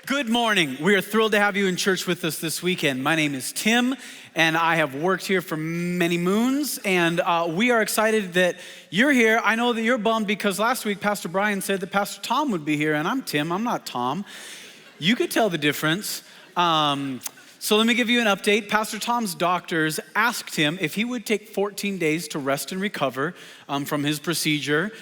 Good morning. We are thrilled to have you in church with us this weekend. My name is Tim, and I have worked here for many moons, and we are excited that you're here. I know that you're bummed because last week Pastor Brian said that Pastor Tom would be here, and I'm Tim, I'm not Tom. You could tell the difference. So let me give you an update. Pastor Tom's doctors asked him if he would take 14 days to rest and recover from his procedure.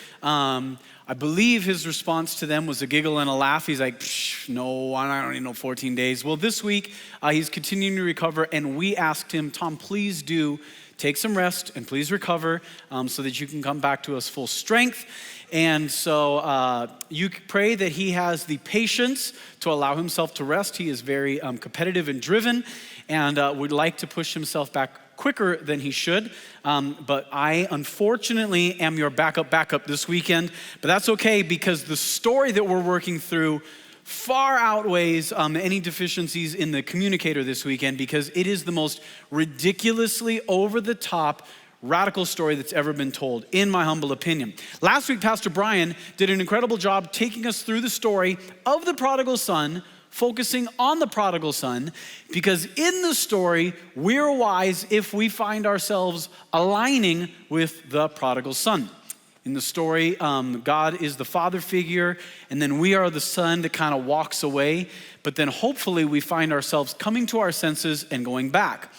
I believe his response to them was a giggle and a laugh. He's like, no, I don't need no 14 days. Well, this week, he's continuing to recover, and we asked him, Tom, please do take some rest and please recover so that you can come back to us full strength. And so you pray that he has the patience to allow himself to rest. He is very competitive and driven and would like to push himself back quicker than he should. But I, unfortunately, am your backup this weekend. But that's okay because the story that we're working through far outweighs any deficiencies in the communicator this weekend because it is the most ridiculously over-the-top radical story that's ever been told, in my humble opinion. Last week, Pastor Brian did an incredible job taking us through the story of the prodigal son, focusing on the prodigal son, because in the story, we're wise if we find ourselves aligning with the prodigal son. In the story, God is the father figure, and then we are the son that kind of walks away, but then hopefully we find ourselves coming to our senses and going back.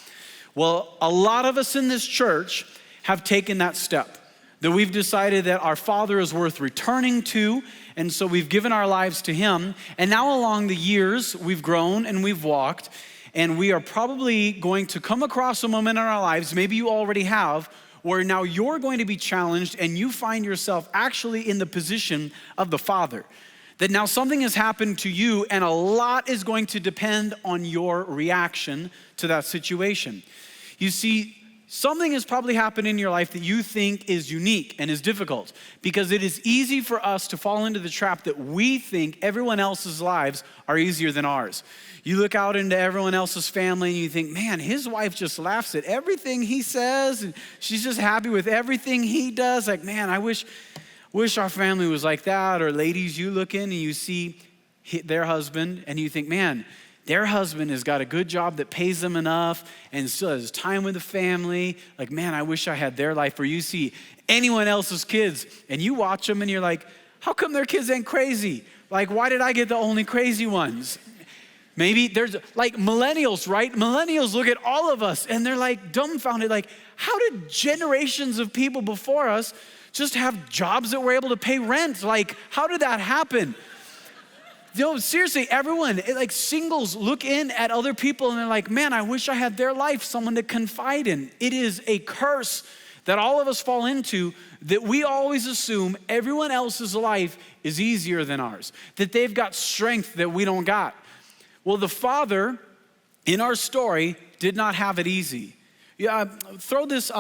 Well, a lot of us in this church have taken that step, that we've decided that our Father is worth returning to, and so we've given our lives to Him. And now along the years, we've grown and we've walked, and we are probably going to come across a moment in our lives, maybe you already have, where now you're going to be challenged and you find yourself actually in the position of the Father. That now something has happened to you and a lot is going to depend on your reaction to that situation. You see, something has probably happened in your life that you think is unique and is difficult because it is easy for us to fall into the trap that we think everyone else's lives are easier than ours. You look out into everyone else's family and you think, man, his wife just laughs at everything he says and she's just happy with everything he does. Like, man, I wish our family was like that. Or ladies, you look in and you see their husband and you think, man, their husband has got a good job that pays them enough and still has time with the family. Like, man, I wish I had their life. Or you see anyone else's kids and you watch them and you're like, how come their kids ain't crazy? Like, why did I get the only crazy ones? Maybe there's like millennials, right? Millennials look at all of us and they're like dumbfounded. Like, how did generations of people before us just have jobs that were able to pay rent? Like, how did that happen? No, seriously, everyone, like singles look in at other people and they're like, man, I wish I had their life, someone to confide in. It is a curse that all of us fall into, that we always assume everyone else's life is easier than ours, that they've got strength that we don't got. Well, the father in our story did not have it easy. Yeah, throw this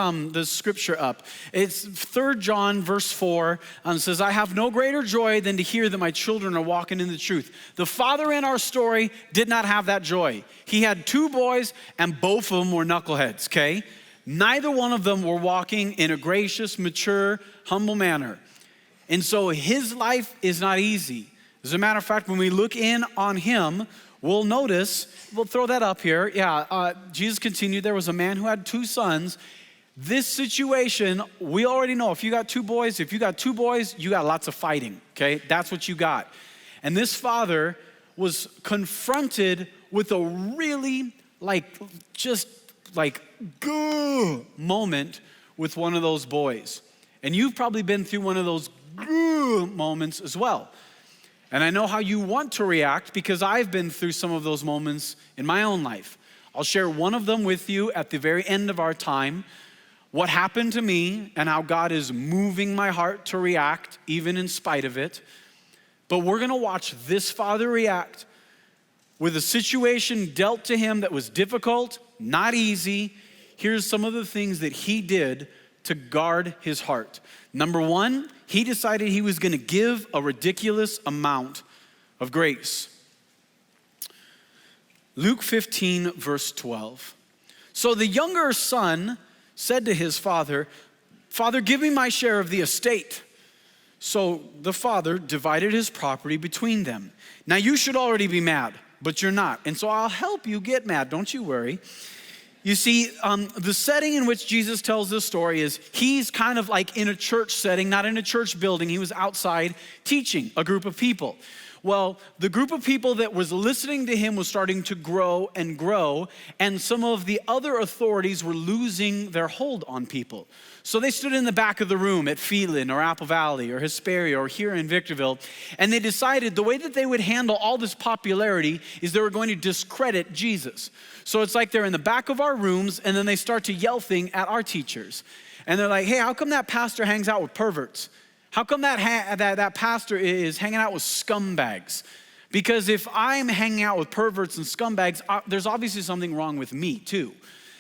scripture up. It's 3 John verse 4. Says, I have no greater joy than to hear that my children are walking in the truth. The father in our story did not have that joy. He had 2 boys and both of them were knuckleheads, okay? Neither one of them were walking in a gracious, mature, humble manner. And so his life is not easy. As a matter of fact, when we look in on him, we'll notice, we'll throw that up here. Jesus continued, there was a man who had 2 sons. This situation, we already know, if you got 2 boys, you got lots of fighting, okay? That's what you got. And this father was confronted with a really moment with one of those boys. And you've probably been through one of those moments as well. And I know how you want to react because I've been through some of those moments in my own life. I'll share one of them with you at the very end of our time, what happened to me and how God is moving my heart to react even in spite of it. But we're gonna watch this father react with a situation dealt to him that was difficult, not easy. Here's some of the things that he did to guard his heart. Number 1, he decided he was gonna give a ridiculous amount of grace. Luke 15, verse 12. So the younger son said to his father, Father, give me my share of the estate. So the father divided his property between them. Now you should already be mad, but you're not. And so I'll help you get mad, don't you worry. You see, the setting in which Jesus tells this story is he's kind of like in a church setting, not in a church building. He was outside teaching a group of people. Well, the group of people that was listening to him was starting to grow, and some of the other authorities were losing their hold on people. So they stood in the back of the room at Phelan or Apple Valley or Hesperia or here in Victorville, and they decided the way that they would handle all this popularity is they were going to discredit Jesus. So it's like they're in the back of our rooms, and then they start to yell things at our teachers. And they're like, hey, how come that pastor hangs out with perverts? How come that pastor is hanging out with scumbags? Because if I'm hanging out with perverts and scumbags, there's obviously something wrong with me too.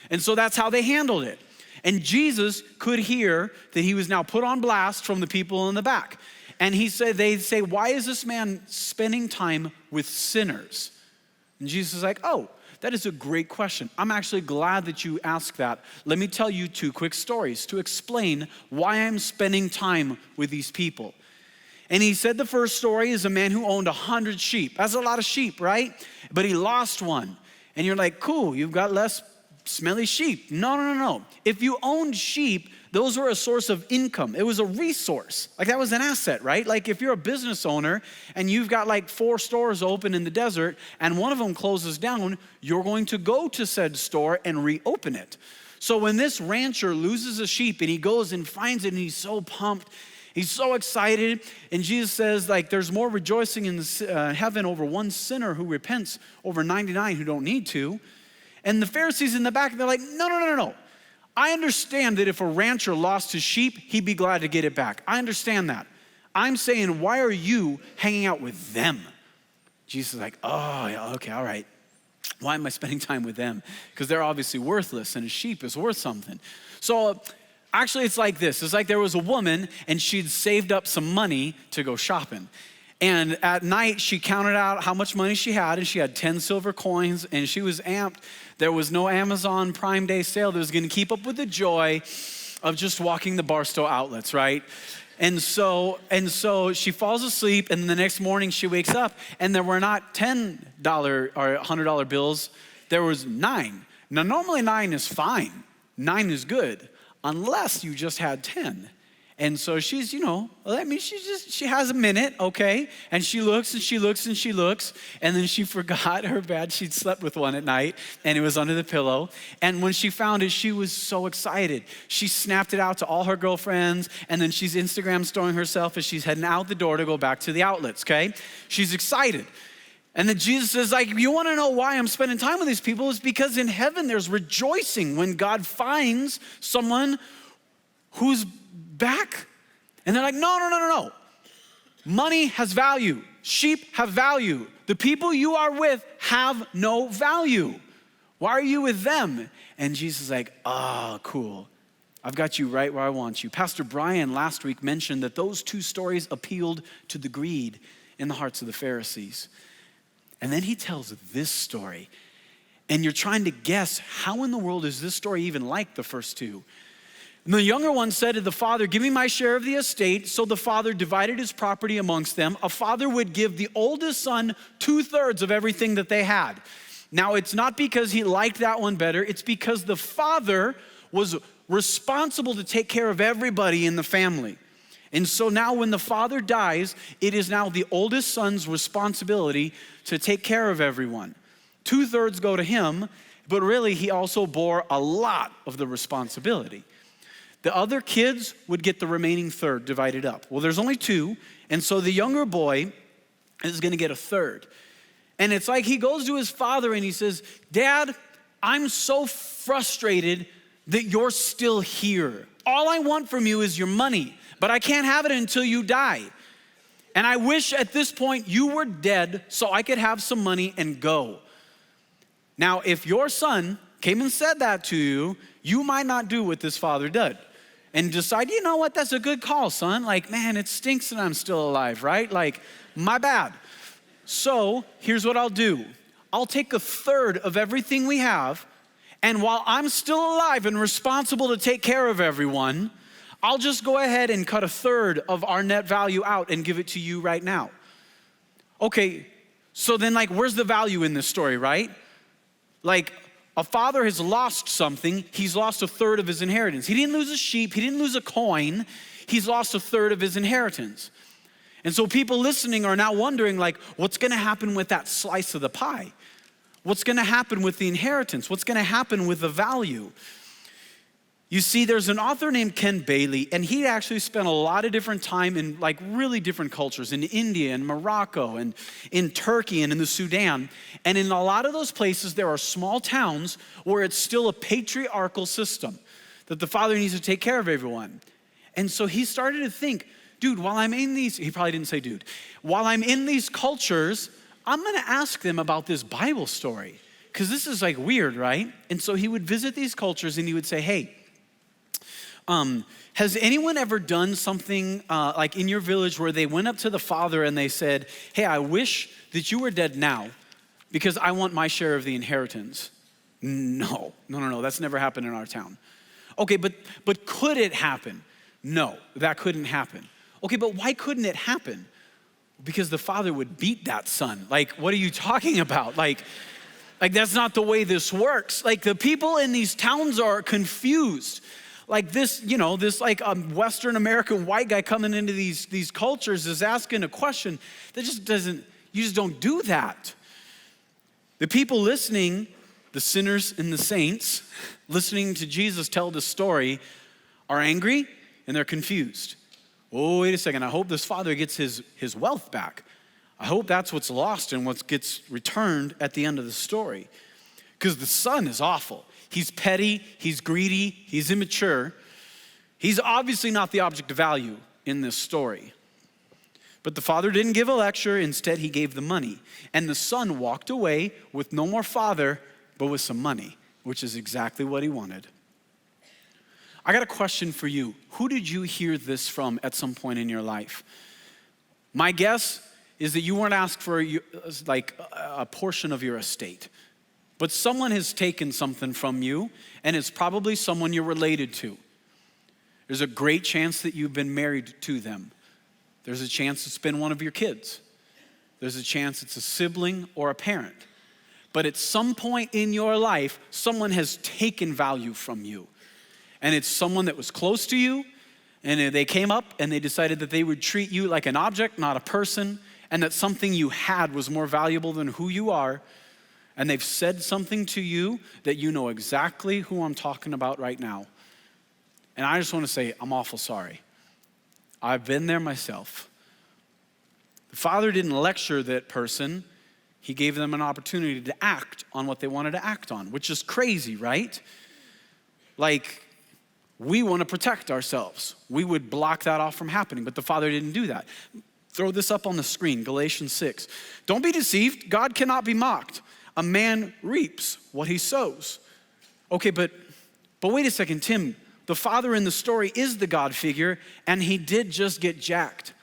And so that's how they handled it. And Jesus could hear that he was now put on blast from the people in the back. And they say, why is this man spending time with sinners? And Jesus is like, oh, that is a great question. I'm actually glad that you asked that. Let me tell you 2 quick stories to explain why I'm spending time with these people. And he said the first story is a man who owned 100 sheep. That's a lot of sheep, right? But he lost one. And you're like, cool, you've got less smelly sheep. No. If you owned sheep, those were a source of income. It was a resource. Like that was an asset, right? Like if you're a business owner and you've got like 4 stores open in the desert and one of them closes down, you're going to go to said store and reopen it. So when this rancher loses a sheep and he goes and finds it and he's so pumped, he's so excited. And Jesus says like there's more rejoicing in heaven over one sinner who repents over 99 who don't need to. And the Pharisees in the back, they're like, no. I understand that if a rancher lost his sheep, he'd be glad to get it back. I understand that. I'm saying, why are you hanging out with them? Jesus is like, oh, yeah, okay, all right. Why am I spending time with them? Because they're obviously worthless and a sheep is worth something. So actually it's like this. It's like there was a woman and she'd saved up some money to go shopping. And at night, she counted out how much money she had, and she had 10 silver coins, and she was amped. There was no Amazon Prime Day sale that was gonna keep up with the joy of just walking the Barstow outlets, right? And so she falls asleep, and the next morning she wakes up, and there were not $10 or $100 bills, there was 9. Now, normally 9 is fine. 9 is good, unless you just had 10. And so she's, she has a minute, okay? And she looks, and then she forgot her bed. She'd slept with one at night, and it was under the pillow. And when she found it, she was so excited. She snapped it out to all her girlfriends, and then she's Instagram storing herself as she's heading out the door to go back to the outlets, okay? She's excited. And then Jesus is like, you wanna know why I'm spending time with these people? It's because in heaven there's rejoicing when God finds someone who's back. And they're like, no. Money has value. Sheep have value. The people you are with have no value. Why are you with them? And Jesus is like, cool. I've got you right where I want you. Pastor Brian last week mentioned that those 2 stories appealed to the greed in the hearts of the Pharisees. And then he tells this story. And you're trying to guess, how in the world is this story even like the first 2? And the younger one said to the father, give me my share of the estate. So the father divided his property amongst them. A father would give the oldest son 2/3 of everything that they had. Now, it's not because he liked that one better. It's because the father was responsible to take care of everybody in the family. And so now when the father dies, it is now the oldest son's responsibility to take care of everyone. 2/3 go to him, but really he also bore a lot of the responsibility. The other kids would get the remaining 1/3 divided up. Well, there's only 2, and so the younger boy is gonna get 1/3. And it's like he goes to his father and he says, Dad, I'm so frustrated that you're still here. All I want from you is your money, but I can't have it until you die. And I wish at this point you were dead so I could have some money and go. Now, if your son came and said that to you, you might not do what this father did and decide, you know what, that's a good call, son. Like, man, it stinks that I'm still alive, right? Like, my bad. So here's what I'll do. I'll take 1/3 of everything we have, and while I'm still alive and responsible to take care of everyone, I'll just go ahead and cut a third of our net value out and give it to you right now. Okay, so then like, where's the value in this story, right? Like, a father has lost something. He's lost a third of his inheritance. He didn't lose a sheep. He didn't lose a coin. He's lost a third of his inheritance. And so people listening are now wondering, like, what's gonna happen with that slice of the pie? What's gonna happen with the inheritance? What's gonna happen with the value? You see, there's an author named Ken Bailey, and he actually spent a lot of different time in like really different cultures, in India and Morocco and in Turkey and in the Sudan. And in a lot of those places, there are small towns where it's still a patriarchal system, that the father needs to take care of everyone. And so he started to think, dude, while I'm in these, he probably didn't say dude, while I'm in these cultures, I'm gonna ask them about this Bible story, because this is like weird, right? And so he would visit these cultures and he would say, hey, has anyone ever done something like in your village where they went up to the father and they said, hey, I wish that you were dead now because I want my share of the inheritance? No, that's never happened in our town. Okay, but could it happen? No, that couldn't happen. Okay, but why couldn't it happen? Because the father would beat that son. Like, what are you talking about? Like that's not the way this works. Like, the people in these towns are confused. Like this, this like Western American white guy coming into these cultures is asking a question that just doesn't, you just don't do that. The people listening, the sinners and the saints, listening to Jesus tell the story are angry and they're confused. Oh, wait a second, I hope this father gets his wealth back. I hope that's what's lost and what gets returned at the end of the story. Because the son is awful. He's petty, he's greedy, he's immature. He's obviously not the object of value in this story. But the father didn't give a lecture, instead he gave the money. And the son walked away with no more father, but with some money, which is exactly what he wanted. I got a question for you. Who did you hear this from at some point in your life? My guess is that you weren't asked for like a portion of your estate. But someone has taken something from you, and it's probably someone you're related to. There's a great chance that you've been married to them. There's a chance it's been one of your kids. There's a chance it's a sibling or a parent. But at some point in your life, someone has taken value from you. And it's someone that was close to you, and they came up and they decided that they would treat you like an object, not a person, and that something you had was more valuable than who you are. And they've said something to you that you know exactly who I'm talking about right now. And I just want to say, I'm awful sorry. I've been there myself. The father didn't lecture that person. He gave them an opportunity to act on what they wanted to act on, which is crazy, right? Like, we want to protect ourselves. We would block that off from happening, but the father didn't do that. Throw this up on the screen, Galatians 6. Don't be deceived. God cannot be mocked. A man reaps what he sows. Okay, but wait a second, Tim. The father in the story is the God figure, and he did just get jacked.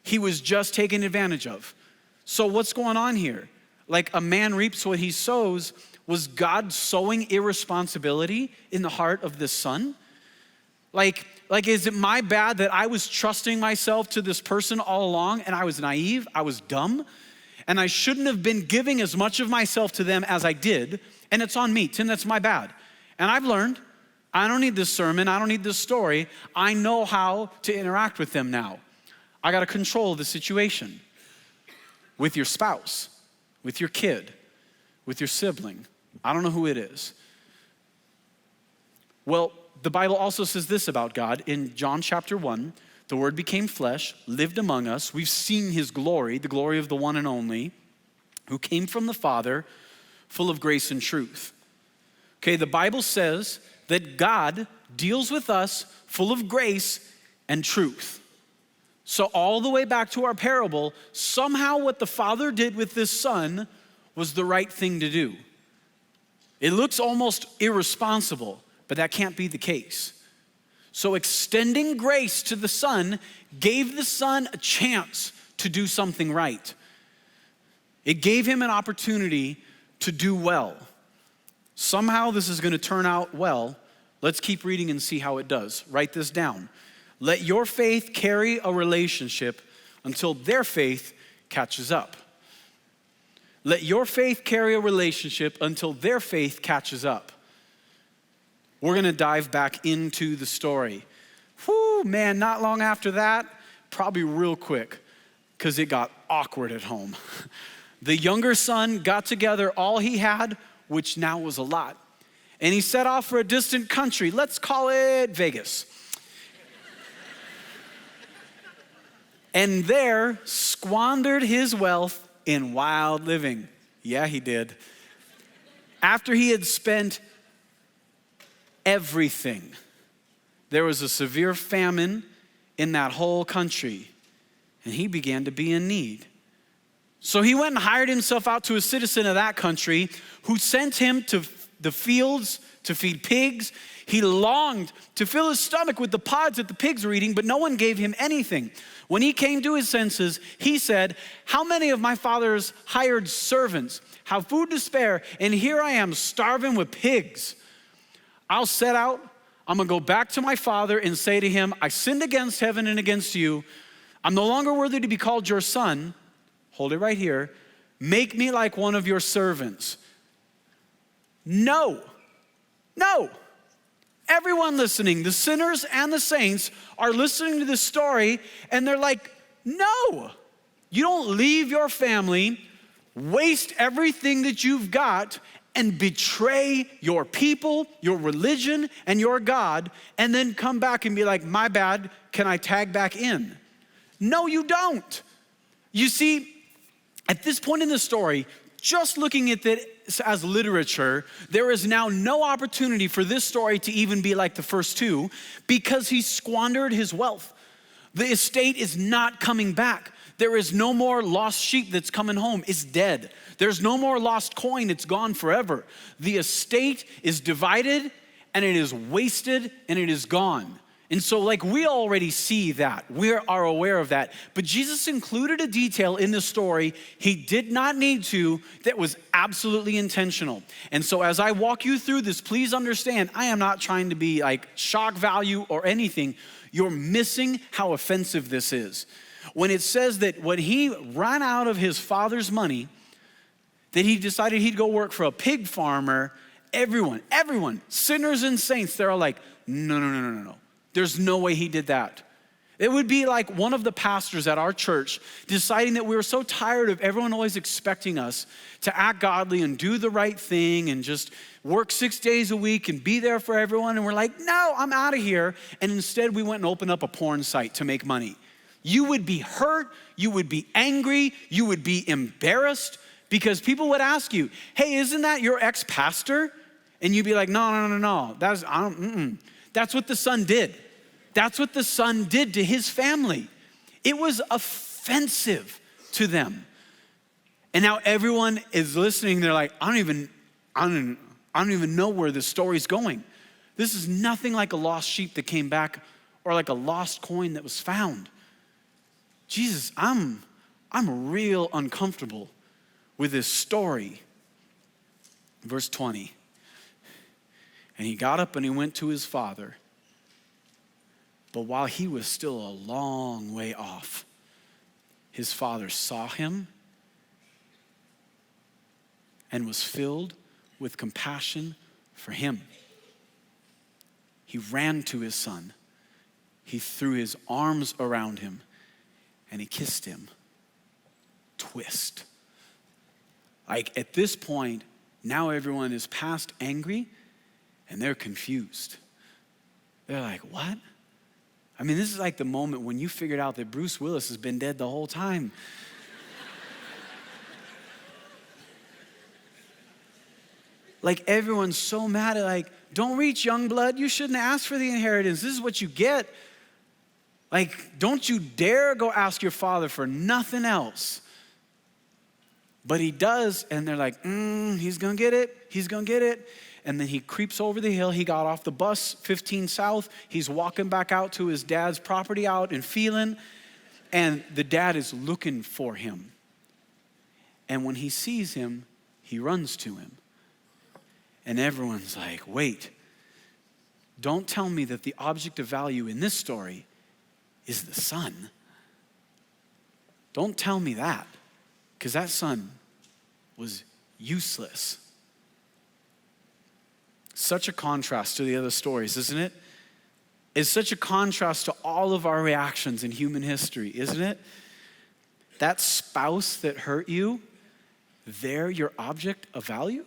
He was just taken advantage of. So what's going on here? Like, a man reaps what he sows. Was God sowing irresponsibility in the heart of this son? Like, is it my bad that I was trusting myself to this person all along, and I was naive, I was dumb? And I shouldn't have been giving as much of myself to them as I did. And it's on me, Tim, that's my bad. And I've learned, I don't need this sermon, I don't need this story. I know how to interact with them now. I gotta control the situation. With your spouse, with your kid, with your sibling. I don't know who it is. Well, the Bible also says this about God in John chapter 1. The Word became flesh, lived among us. We've seen his glory, the glory of the one and only, who came from the Father, full of grace and truth. Okay, the Bible says that God deals with us full of grace and truth. So all the way back to our parable, somehow what the Father did with this son was the right thing to do. It looks almost irresponsible, but that can't be the case. So extending grace to the son gave the son a chance to do something right. It gave him an opportunity to do well. Somehow this is going to turn out well. Let's keep reading and see how it does. Write this down. Let your faith carry a relationship until their faith catches up. Let your faith carry a relationship until their faith catches up. We're going to dive back into the story. Whew, man, not long after that, probably real quick, because it got awkward at home. The younger son got together all he had, which now was a lot. And he set off for a distant country. Let's call it Vegas. And there squandered his wealth in wild living. Yeah, he did. After he had spent everything, there was a severe famine in that whole country, and he began to be in need. So he went and hired himself out to a citizen of that country who sent him to the fields to feed pigs. He longed to fill his stomach with the pods that the pigs were eating, but no one gave him anything. When he came to his senses, he said, how many of my father's hired servants have food to spare, and here I am starving with pigs? I'll set out. I'm gonna go back to my father and say to him, I sinned against heaven and against you. I'm no longer worthy to be called your son. Hold it right here. Make me like one of your servants. No. Everyone listening, the sinners and the saints, are listening to this story and they're like, no. You don't leave your family, waste everything that you've got, and betray your people, your religion, and your God, and then come back and be like, my bad, can I tag back in? No, you don't. You see, at this point in the story, just looking at it as literature, there is now no opportunity for this story to even be like the first two because he squandered his wealth. The estate is not coming back. There is no more lost sheep that's coming home. It's dead. There's no more lost coin. It's gone forever. The estate is divided and it is wasted and it is gone. And so we already see that. We are aware of that. But Jesus included a detail in the story he did not need to that was absolutely intentional. And so as I walk you through this, please understand, I am not trying to be shock value or anything. You're missing how offensive this is. When it says that when he ran out of his father's money, that he decided he'd go work for a pig farmer, everyone, sinners and saints, they're all like, no. There's no way he did that. It would be like one of the pastors at our church deciding that we were so tired of everyone always expecting us to act godly and do the right thing and just work 6 days a week and be there for everyone. And we're like, no, I'm out of here. And instead we went and opened up a porn site to make money. You would be hurt, you would be angry, you would be embarrassed because people would ask you, hey, isn't that your ex-pastor? And you'd be like, no. That's what the son did. That's what the son did to his family. It was offensive to them. And now everyone is listening. They're like, I don't even know where this story's going. This is nothing like a lost sheep that came back or like a lost coin that was found. Jesus, I'm real uncomfortable with this story. Verse 20. And he got up and he went to his father. But while he was still a long way off, his father saw him and was filled with compassion for him. He ran to his son. He threw his arms around him and he kissed him. Twist. At this point, now everyone is past angry and they're confused. They're like, what? I mean, this is like the moment when you figured out that Bruce Willis has been dead the whole time. Everyone's so mad at don't reach young blood. You shouldn't ask for the inheritance. This is what you get. Don't you dare go ask your father for nothing else. But he does, and they're like, he's gonna get it. He's gonna get it. And then he creeps over the hill. He got off the bus 15 South. He's walking back out to his dad's property out in Phelan. And the dad is looking for him. And when he sees him, he runs to him. And everyone's like, wait, don't tell me that the object of value in this story is the son. Don't tell me that, because that son was useless. Such a contrast to the other stories, isn't it? It's such a contrast to all of our reactions in human history, isn't it? That spouse that hurt you, they're your object of value.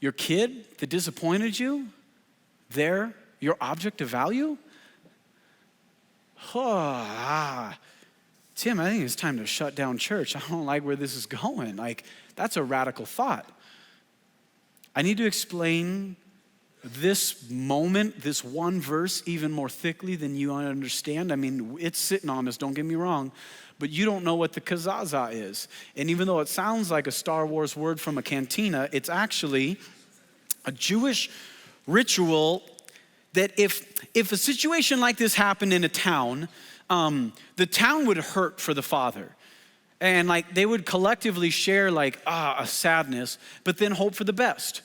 Your kid that disappointed you, they're your object of value. Tim, I think it's time to shut down church. I don't like where this is going. Like, that's a radical thought. I need to explain this moment, this one verse, even more thickly than you understand. I mean, it's sitting on us, don't get me wrong, but you don't know what the kazaza is. And even though it sounds like a Star Wars word from a cantina, it's actually a Jewish ritual that if a situation like this happened in a town, the town would hurt for the father. And like they would collectively share like a sadness, but then hope for the best.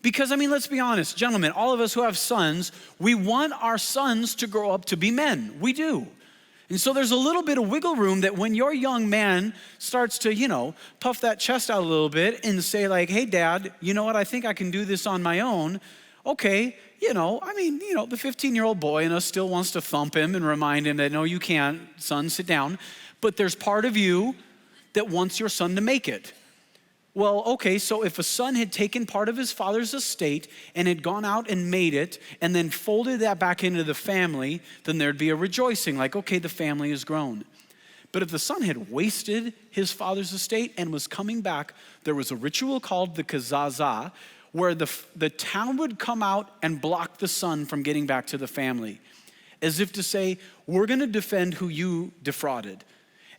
Because I mean, let's be honest, gentlemen, all of us who have sons, we want our sons to grow up to be men. We do. And so there's a little bit of wiggle room that when your young man starts to, puff that chest out a little bit and say like, hey dad, you know what, I think I can do this on my own. Okay, the 15-year-old boy in us still wants to thump him and remind him that, no, you can't, son, sit down. But there's part of you that wants your son to make it. Well, okay, so if a son had taken part of his father's estate and had gone out and made it and then folded that back into the family, then there'd be a rejoicing, like, okay, the family has grown. But if the son had wasted his father's estate and was coming back, there was a ritual called the kazaza, where the town would come out and block the son from getting back to the family, as if to say, we're gonna defend who you defrauded.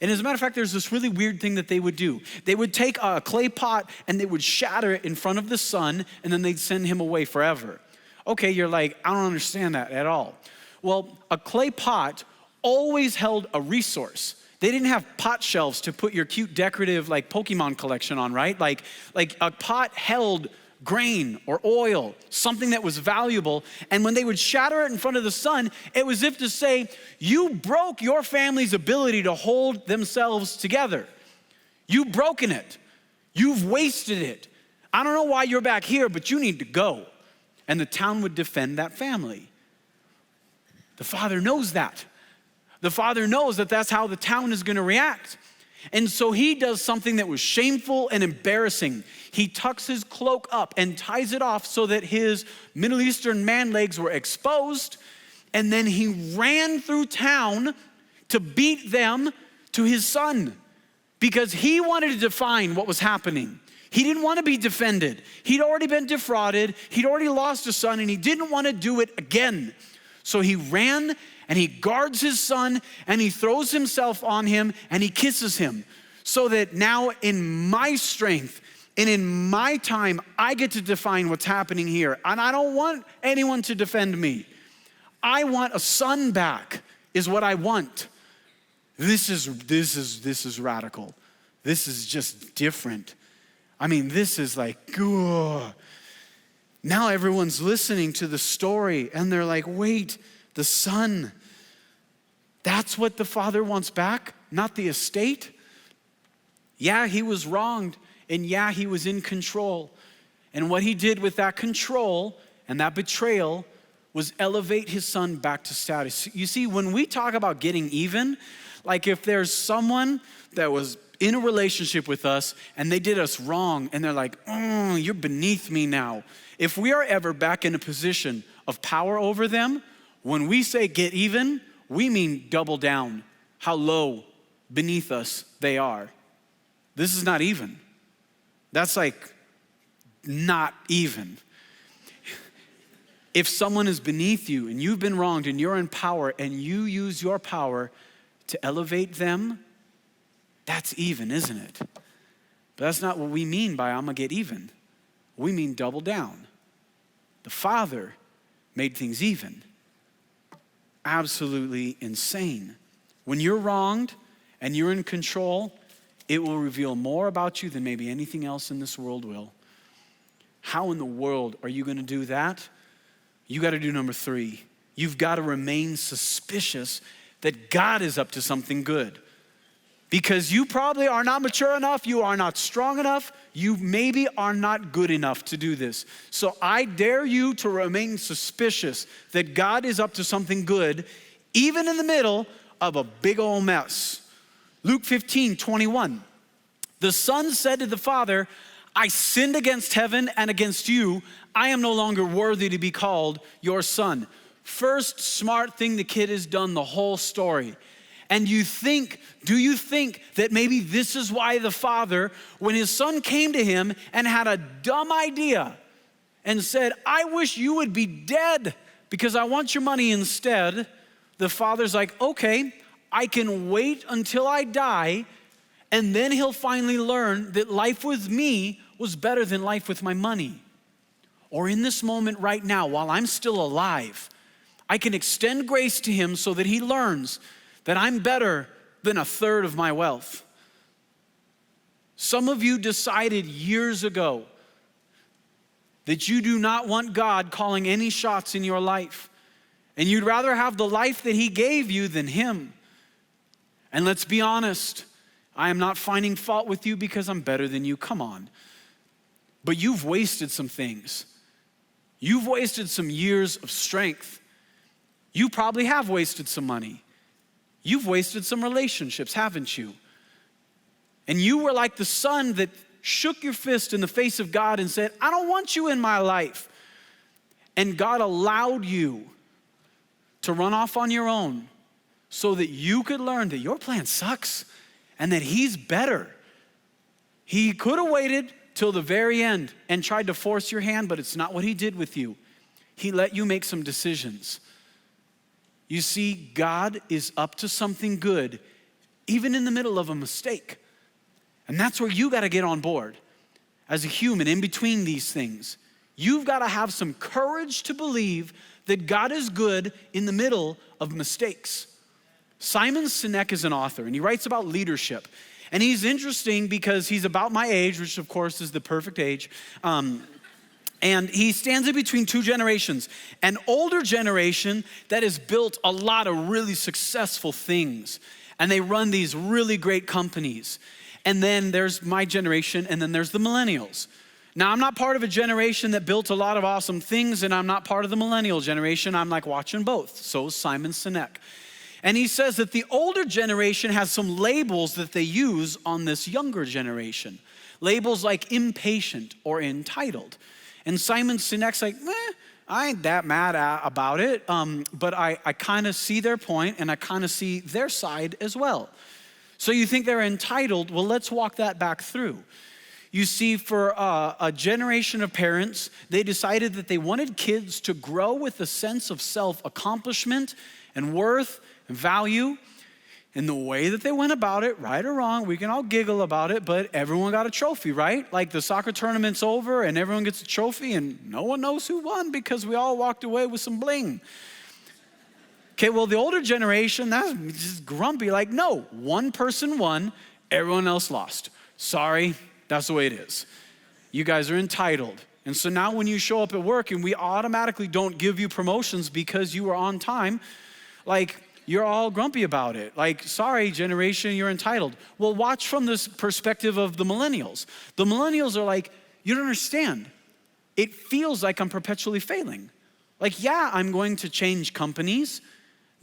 And as a matter of fact, there's this really weird thing that they would do. They would take a clay pot and they would shatter it in front of the son, and then they'd send him away forever. Okay, you're like, I don't understand that at all. Well, a clay pot always held a resource. They didn't have pot shelves to put your cute decorative like Pokemon collection on, right? Like a pot held grain or oil, something that was valuable. And when they would shatter it in front of the sun, it was as if to say, you broke your family's ability to hold themselves together. You've broken it. You've wasted it. I don't know why you're back here, but you need to go. And the town would defend that family. The father knows that. The father knows that that's how the town is going to react. And so he does something that was shameful and embarrassing. He tucks his cloak up and ties it off so that his Middle Eastern man legs were exposed. And then he ran through town to beat them to his son because he wanted to define what was happening. He didn't want to be defended. He'd already been defrauded. He'd already lost a son and he didn't want to do it again. So he ran and he guards his son and he throws himself on him and he kisses him so that now in my strength and in my time, I get to define what's happening here. And I don't want anyone to defend me. I want a son back is what I want. This is radical. This is just different. I mean, this is like, ugh. Now everyone's listening to the story and they're like, wait, the son, that's what the father wants back, not the estate? Yeah, he was wronged, and yeah, he was in control. And what he did with that control and that betrayal was elevate his son back to status. You see, when we talk about getting even, like if there's someone that was in a relationship with us and they did us wrong and they're like, oh, you're beneath me now. If we are ever back in a position of power over them, when we say get even, we mean double down how low beneath us they are. This is not even. That's like not even. If someone is beneath you and you've been wronged and you're in power and you use your power to elevate them, that's even, isn't it? But that's not what we mean by I'm gonna get even. We mean double down. The Father made things even. Absolutely insane. When you're wronged and you're in control, it will reveal more about you than maybe anything else in this world will. How in the world are you gonna do that? You gotta do number 3. you've got to remain suspicious that God is up to something good. Because you probably are not mature enough, you are not strong enough, you maybe are not good enough to do this. So I dare you to remain suspicious that God is up to something good, even in the middle of a big old mess. Luke 15:21. The son said to the father, I sinned against heaven and against you. I am no longer worthy to be called your son. First smart thing the kid has done the whole story. And do you think that maybe this is why the father, when his son came to him and had a dumb idea and said, I wish you would be dead because I want your money instead, the father's like, okay, I can wait until I die, and then he'll finally learn that life with me was better than life with my money. Or in this moment right now, while I'm still alive, I can extend grace to him so that he learns that I'm better than a third of my wealth. Some of you decided years ago that you do not want God calling any shots in your life, and you'd rather have the life that he gave you than him. And let's be honest, I am not finding fault with you because I'm better than you, come on. But you've wasted some things. You've wasted some years of strength. You probably have wasted some money. You've wasted some relationships, haven't you? And you were like the son that shook your fist in the face of God and said, I don't want you in my life. And God allowed you to run off on your own so that you could learn that your plan sucks and that he's better. He could have waited till the very end and tried to force your hand, but it's not what he did with you. He let you make some decisions. You see, God is up to something good, even in the middle of a mistake. And that's where you got to get on board. As a human, in between these things, you've got to have some courage to believe that God is good in the middle of mistakes. Simon Sinek is an author, and he writes about leadership. And he's interesting because he's about my age, which of course is the perfect age. And he stands in between two generations. An older generation that has built a lot of really successful things. And they run these really great companies. And then there's my generation, and then there's the millennials. Now, I'm not part of a generation that built a lot of awesome things, and I'm not part of the millennial generation. I'm like watching both. So is Simon Sinek. And he says that the older generation has some labels that they use on this younger generation. Labels like impatient or entitled. And Simon Sinek's like, I ain't that mad about it, but I kind of see their point and I kind of see their side as well. So you think they're entitled? Well, let's walk that back through. You see, for a generation of parents, they decided that they wanted kids to grow with a sense of self-accomplishment and worth and value. And the way that they went about it, right or wrong, we can all giggle about it, but everyone got a trophy, right? Like the soccer tournament's over and everyone gets a trophy and no one knows who won because we all walked away with some bling. Okay, well, the older generation, that's just grumpy. Like, no, one person won, everyone else lost. Sorry, that's the way it is. You guys are entitled. And so now when you show up at work and we automatically don't give you promotions because you were on time, like, you're all grumpy about it. Like, sorry, generation, you're entitled. Well, watch from this perspective of the millennials. The millennials are like, you don't understand. It feels like I'm perpetually failing. Like, yeah, I'm going to change companies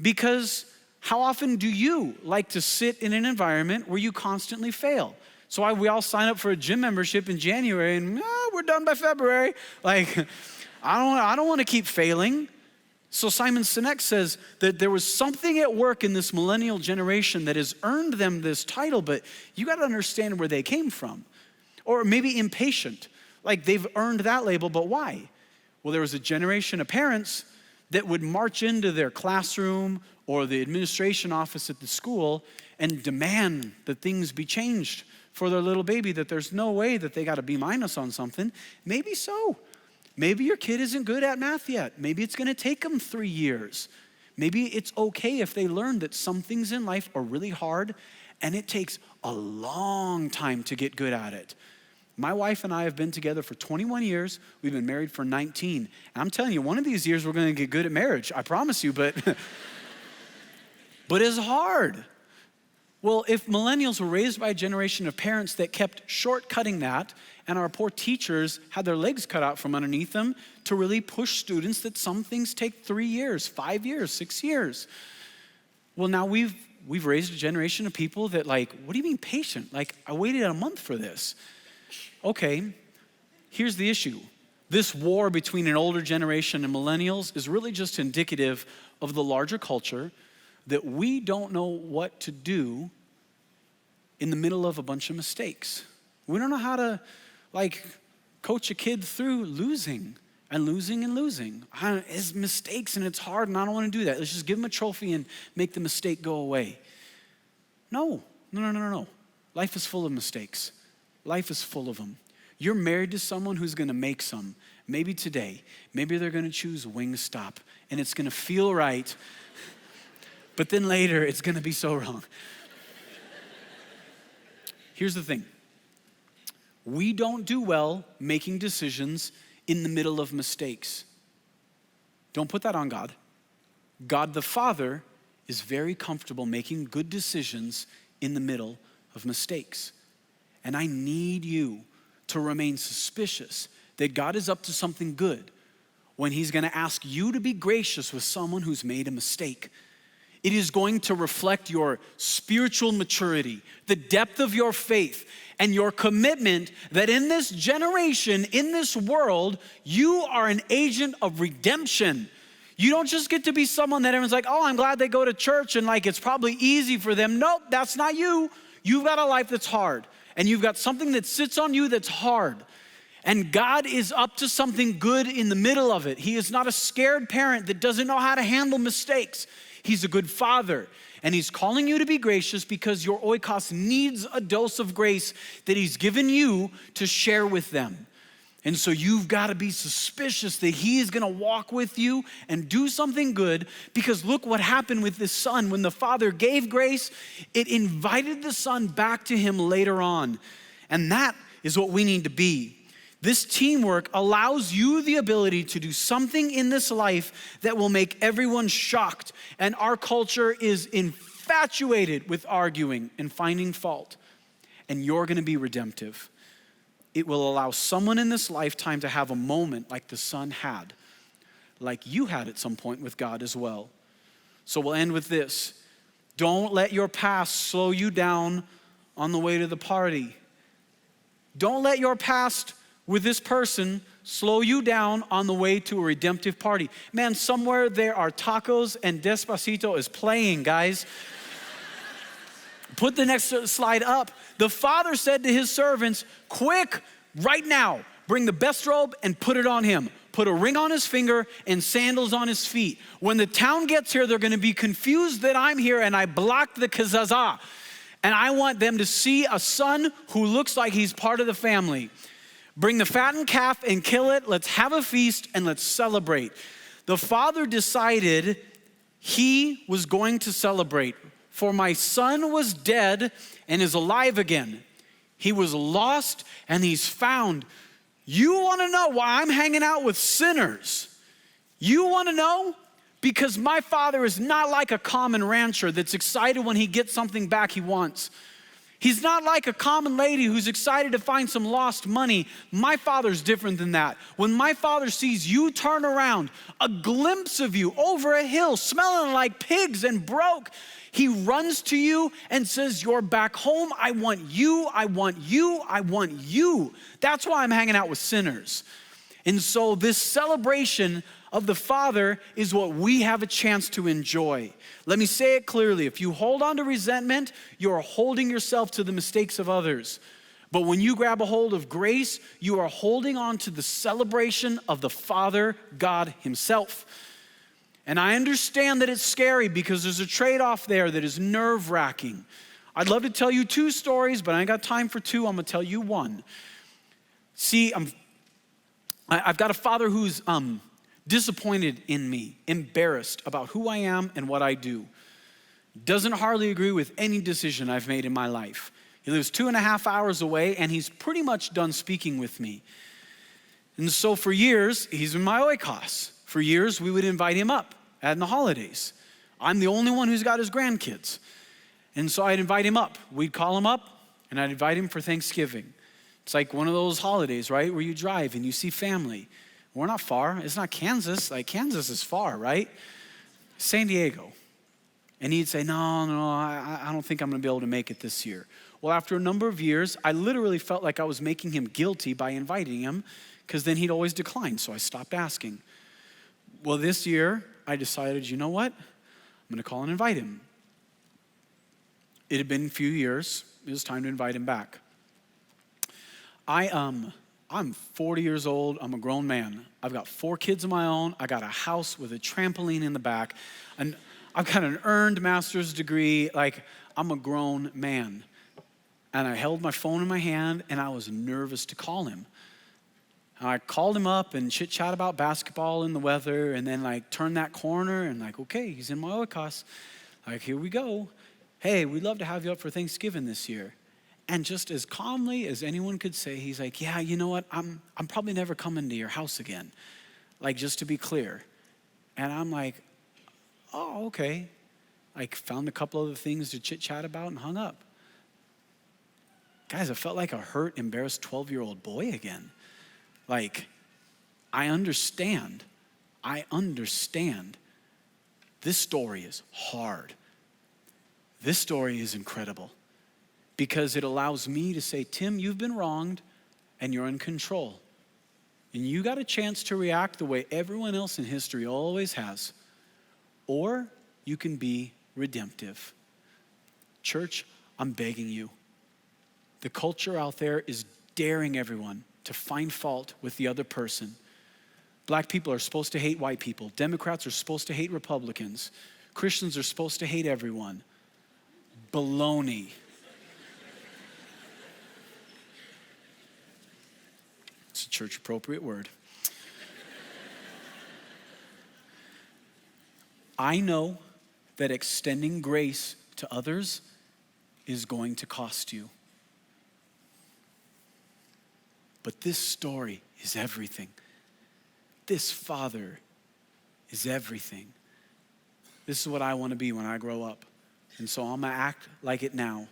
because how often do you like to sit in an environment where you constantly fail? So we all sign up for a gym membership in January and we're done by February. Like, I don't want to keep failing. So Simon Sinek says that there was something at work in this millennial generation that has earned them this title, but you got to understand where they came from. Or maybe impatient, like they've earned that label, but why? Well, there was a generation of parents that would march into their classroom or the administration office at the school and demand that things be changed for their little baby, that there's no way that they got a B- on something. Maybe so. Maybe your kid isn't good at math yet. Maybe it's gonna take them 3 years. Maybe it's okay if they learn that some things in life are really hard and it takes a long time to get good at it. My wife and I have been together for 21 years. We've been married for 19. And I'm telling you, one of these years we're going to get good at marriage. I promise you, but it's hard. Well, if millennials were raised by a generation of parents that kept shortcutting that, and our poor teachers had their legs cut out from underneath them to really push students that some things take 3 years, 5 years, 6 years. Well, now we've raised a generation of people that like, what do you mean patient? Like, I waited a month for this. Okay, here's the issue. This war between an older generation and millennials is really just indicative of the larger culture that we don't know what to do in the middle of a bunch of mistakes. We don't know how to like coach a kid through losing and losing and losing. It's mistakes and it's hard and I don't want to do that. Let's just give them a trophy and make the mistake go away. No. Life is full of mistakes. Life is full of them. You're married to someone who's gonna make some. Maybe today, maybe they're gonna choose Wingstop and it's gonna feel right, but then later it's gonna be so wrong. Here's the thing. We don't do well making decisions in the middle of mistakes. Don't put that on God. God the Father is very comfortable making good decisions in the middle of mistakes. And I need you to remain suspicious that God is up to something good when he's gonna ask you to be gracious with someone who's made a mistake. It is going to reflect your spiritual maturity, the depth of your faith, and your commitment that in this generation, in this world, you are an agent of redemption. You don't just get to be someone that everyone's like, oh, I'm glad they go to church and like it's probably easy for them. Nope, that's not you. You've got a life that's hard, and you've got something that sits on you that's hard. And God is up to something good in the middle of it. He is not a scared parent that doesn't know how to handle mistakes. He's a good father, and he's calling you to be gracious because your oikos needs a dose of grace that he's given you to share with them. And so you've got to be suspicious that he is going to walk with you and do something good, because look what happened with this son. When the father gave grace, it invited the son back to him later on. And that is what we need to be. This teamwork allows you the ability to do something in this life that will make everyone shocked. And our culture is infatuated with arguing and finding fault. And you're gonna be redemptive. It will allow someone in this lifetime to have a moment like the son had, like you had at some point with God as well. So we'll end with this. Don't let your past slow you down on the way to the party. Don't let your past with this person slow you down on the way to a redemptive party. Man, somewhere there are tacos and Despacito is playing, guys. Put the next slide up. The father said to his servants, quick, right now, bring the best robe and put it on him. Put a ring on his finger and sandals on his feet. When the town gets here, they're gonna be confused that I'm here and I blocked the kazazah. And I want them to see a son who looks like he's part of the family. Bring the fattened calf and kill it. Let's have a feast and let's celebrate. The father decided he was going to celebrate. For my son was dead and is alive again. He was lost and he's found. You want to know why I'm hanging out with sinners? You want to know? Because my father is not like a common rancher that's excited when he gets something back he wants. He's not like a common lady who's excited to find some lost money. My father's different than that. When my father sees you turn around, a glimpse of you over a hill, smelling like pigs and broke, he runs to you and says, you're back home. I want you, I want you, I want you. That's why I'm hanging out with sinners. And so this celebration of the Father is what we have a chance to enjoy. Let me say it clearly. If you hold on to resentment, you're holding yourself to the mistakes of others. But when you grab a hold of grace, you are holding on to the celebration of the Father, God himself. And I understand that it's scary because there's a trade-off there that is nerve-wracking. I'd love to tell you 2 stories, but I ain't got time for 2. I'm gonna tell you 1. See, I've got a father who's disappointed in me, embarrassed about who I am and what I do. Doesn't hardly agree with any decision I've made in my life. He lives 2.5 hours away, and he's pretty much done speaking with me. And so for years, he's in my oikos. For years, we would invite him up at the holidays. I'm the only one who's got his grandkids. And so I'd invite him up. We'd call him up, and I'd invite him for Thanksgiving. It's like one of those holidays, right, where you drive and you see family. We're not far. It's not Kansas. Like, Kansas is far, right? San Diego. And he'd say, no, I don't think I'm going to be able to make it this year. Well, after a number of years, I literally felt like I was making him guilty by inviting him, because then he'd always decline, so I stopped asking. Well, this year, I decided, you know what? I'm going to call and invite him. It had been a few years. It was time to invite him back. I'm 40 years old. I'm a grown man. I've got 4 kids of my own. I got a house with a trampoline in the back. And I've got an earned master's degree. Like, I'm a grown man. And I held my phone in my hand, and I was nervous to call him. And I called him up and chit-chat about basketball and the weather, and then like turned that corner and like, okay, he's in my oikos. Like, here we go. Hey, we'd love to have you up for Thanksgiving this year. And just as calmly as anyone could say, he's like, yeah, you know what? I'm probably never coming to your house again. Like, just to be clear. And I'm like, oh, okay. Like, found a couple other things to chit-chat about and hung up. Guys, I felt like a hurt, embarrassed 12-year-old boy again. Like, I understand. This story is hard. This story is incredible because it allows me to say, Tim, you've been wronged and you're in control. And you got a chance to react the way everyone else in history always has. Or you can be redemptive. Church, I'm begging you. The culture out there is daring everyone to find fault with the other person. Black people are supposed to hate white people. Democrats are supposed to hate Republicans. Christians are supposed to hate everyone. Baloney. It's a church appropriate word. I know that extending grace to others is going to cost you. But this story is everything. This father is everything. This is what I want to be when I grow up. And so I'm going to act like it now.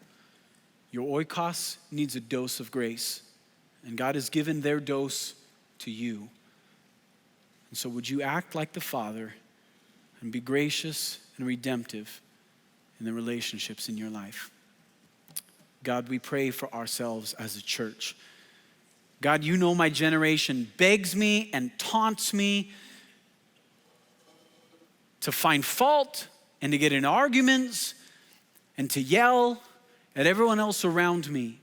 Your oikos needs a dose of grace. And God has given their dose to you. And so would you act like the Father and be gracious and redemptive in the relationships in your life? God, we pray for ourselves as a church. God, you know my generation begs me and taunts me to find fault and to get in arguments and to yell at everyone else around me.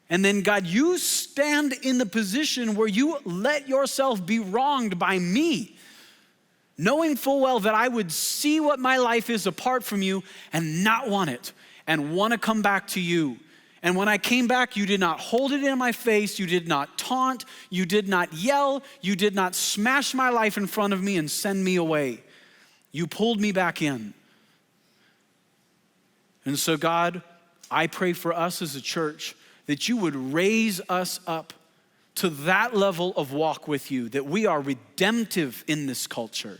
And then God, you stand in the position where you let yourself be wronged by me, knowing full well that I would see what my life is apart from you and not want it and want to come back to you. And when I came back, you did not hold it in my face. You did not taunt. You did not yell. You did not smash my life in front of me and send me away. You pulled me back in. And so God, I pray for us as a church that you would raise us up to that level of walk with you, that we are redemptive in this culture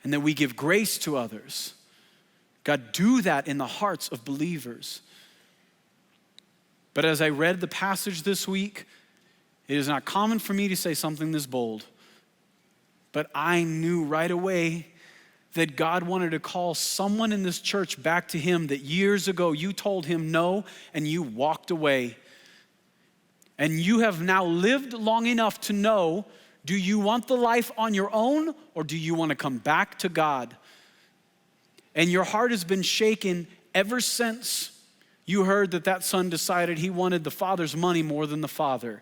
and that we give grace to others. God, do that in the hearts of believers. But as I read the passage this week, it is not common for me to say something this bold, but I knew right away that God wanted to call someone in this church back to him that years ago you told him no and you walked away. And you have now lived long enough to know, do you want the life on your own or do you want to come back to God? And your heart has been shaken ever since you heard that son decided he wanted the father's money more than the father.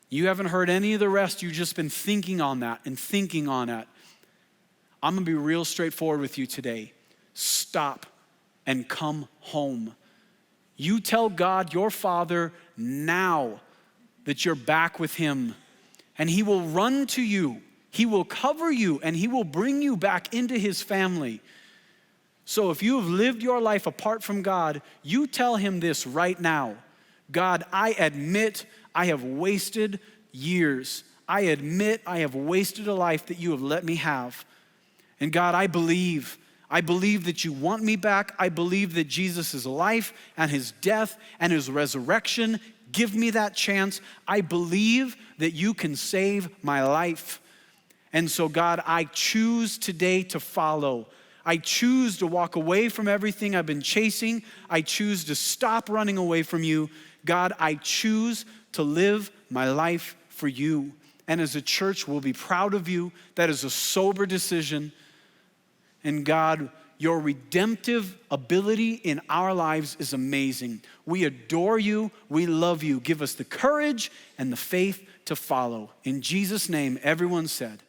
You haven't heard any of the rest. You've just been thinking on that and thinking on it. I'm going to be real straightforward with you today. Stop and come home. You tell God, your Father, now that you're back with him, and he will run to you. He will cover you, and he will bring you back into his family. So if you have lived your life apart from God, you tell him this right now. God, I admit I have wasted years. I admit I have wasted a life that you have let me have. And God, I believe that you want me back. I believe that Jesus' life and his death and his resurrection give me that chance. I believe that you can save my life. And so God, I choose today to follow. I choose to walk away from everything I've been chasing. I choose to stop running away from you. God, I choose to live my life for you. And as a church, we'll be proud of you. That is a sober decision. And God, your redemptive ability in our lives is amazing. We adore you. We love you. Give us the courage and the faith to follow. In Jesus' name, everyone said,